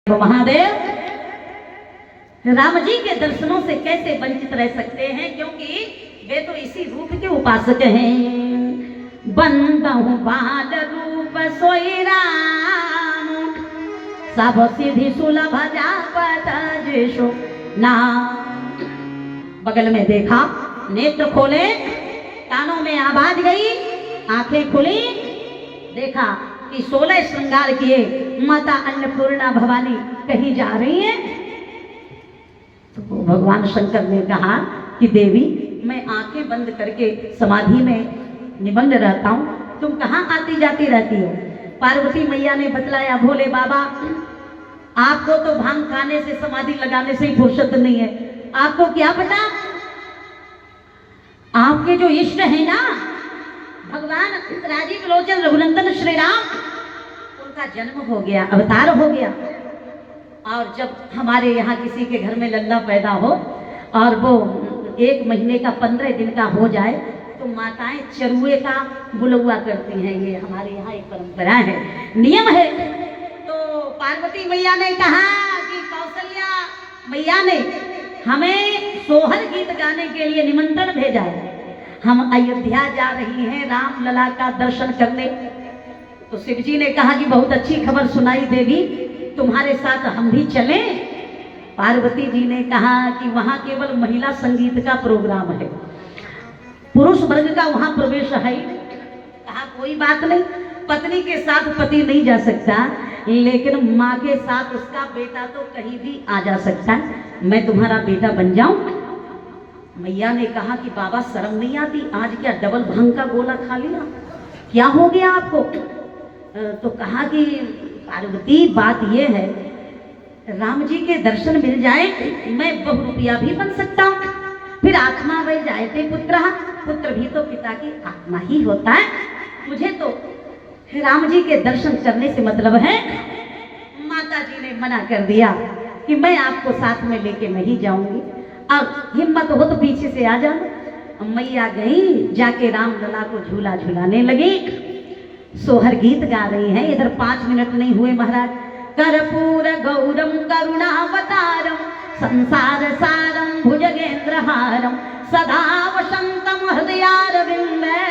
महादेव राम जी के दर्शनों से कैसे वंचित रह सकते हैं, क्योंकि वे तो इसी रूप के उपासक हैं। बंदहु बाल रूप सोई राम, सब सिद्धि सुलभ जापत जिसु नाम। बगल में देखा, नेत्र खोले, कानों में आवाज गई, आंखें खुली, देखा कि 16 श्रृंगार किए माता अन्नपूर्णा भवानी कहीं जा रही हैं। तो भगवान शंकर ने कहा कि देवी, मैं आंखें बंद करके समाधि में निमग्न रहता हूँ, तुम कहाँ आती जाती रहती हो। पार्वती मैया ने बतलाया, भोले बाबा, आपको तो भांग खाने से समाधि लगाने से ही फुर्सत नहीं है, आपको क्या पता, आपके जो इष्ट है ना भगवान राजीव लोचन रघुनंदन श्री राम, उनका जन्म हो गया, अवतार हो गया। और जब हमारे यहाँ किसी के घर में लल्ला पैदा हो और वो 1 महीने का 15 दिन का हो जाए तो माताएं चरुए का बुलौआ करती हैं। ये हमारे यहाँ एक परंपरा है, नियम है। तो पार्वती मैया ने कहा कि कौशल्या मैया ने हमें सोहर गीत गाने के लिए निमंत्रण भेजा है, हम अयोध्या जा रही हैं राम लला का दर्शन करने। तो शिव जी ने कहा कि बहुत अच्छी खबर सुनाई देवी, तुम्हारे साथ हम भी चलें। पार्वती जी ने कहा कि वहां केवल महिला संगीत का प्रोग्राम है, पुरुष वर्ग का वहां प्रवेश है। कहा कोई बात नहीं, पत्नी के साथ पति नहीं जा सकता, लेकिन माँ के साथ उसका बेटा तो कहीं भी आ जा सकता है, मैं तुम्हारा बेटा बन जाऊं। मैया ने कहा कि बाबा शर्म नहीं आती, आज क्या डबल भांग का गोला खा लिया, क्या हो गया आपको। तो कहा कि पार्वती बात यह है, राम जी के दर्शन मिल जाए मैं बहुरूपिया भी बन सकता हूँ, फिर आत्मा वही जायते पुत्र, पुत्र भी तो पिता की आत्मा ही होता है, मुझे तो राम जी के दर्शन करने से मतलब है। माता जी ने मना कर दिया कि मैं आपको साथ में लेके नहीं जाऊंगी, अब हिम्मत हो तो पीछे से आ जाओ। मैया गई, जाके राम लला को झूला झूलाने लगी, सोहर गीत गा रही हैं। इधर 5 मिनट नहीं हुए महाराज, कर्पूर गौरम करुणावतारम संसार सारम भुजगेंद्रहारम सदा वसंतम हृदयारविंदे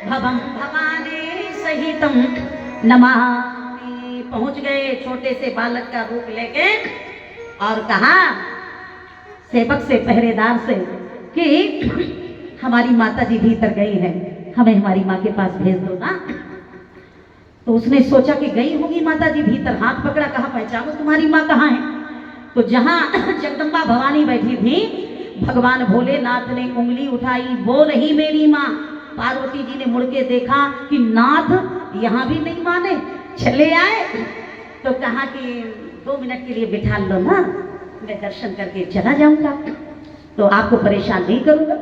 भवम भवानी सहितम नमामि। पहुंच गए छोटे से बालक का रूप लेके और कहा सेवक से, पहरेदार से कि हमारी माता जी भीतर गई है, हमें हमारी माँ के पास भेज दो ना। तो उसने सोचा कि गई होगी माता जी भीतर, हाथ पकड़ा, कहा पहचानो तुम्हारी माँ कहाँ है। तो जहाँ जगदम्बा भवानी बैठी थी, भगवान भोलेनाथ ने उंगली उठाई, वो नहीं मेरी माँ। पार्वती जी ने मुड़ के देखा कि नाथ यहाँ भी नहीं माने, चले आए। तो कहा कि 2 मिनट के लिए बिठा लो ना, मैं दर्शन करके चला जाऊंगा, तो आपको परेशान नहीं करूंगा।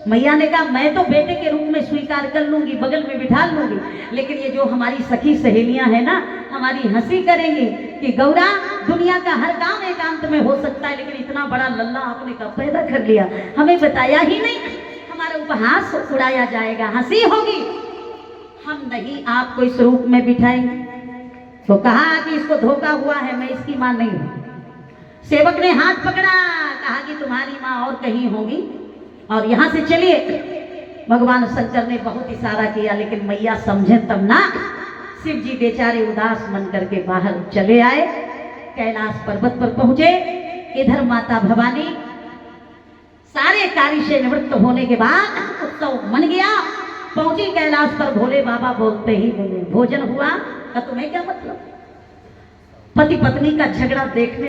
मैया ने कहा मैं तो बेटे के रूप में स्वीकार कर लूंगी, बगल में बिठा लूंगी, लेकिन ये जो हमारी सखी सहेलियां हैं ना, हमारी हंसी करेंगी कि गौरा, दुनिया का हर काम एकांत में हो सकता है, लेकिन इतना बड़ा लल्ला आपने कब पैदा कर लिया, हमें बताया ही नहीं, हमारा उपहास उड़ाया जाएगा, हंसी होगी, हम नहीं आपको इस रूप में बिठाएंगे। तो कहा कि इसको धोखा हुआ है, मैं इसकी मां नहीं हूं। सेवक ने हाथ पकड़ा, कहा कि तुम्हारी माँ और कहीं होगी और यहाँ से चलिए। भगवान शंकर ने बहुत इशारा किया, लेकिन मैया समझे तब ना। शिव जी बेचारे उदास मन करके बाहर चले आए, कैलाश पर्वत पर पहुंचे। इधर माता भवानी सारे कार्य से निवृत्त होने के बाद उत्सव मन गया, पहुंची कैलाश पर। भोले बाबा बोलते ही बोले, भोजन हुआ? तुम्हें क्या मतलब, पति पत्नी का झगड़ा देखने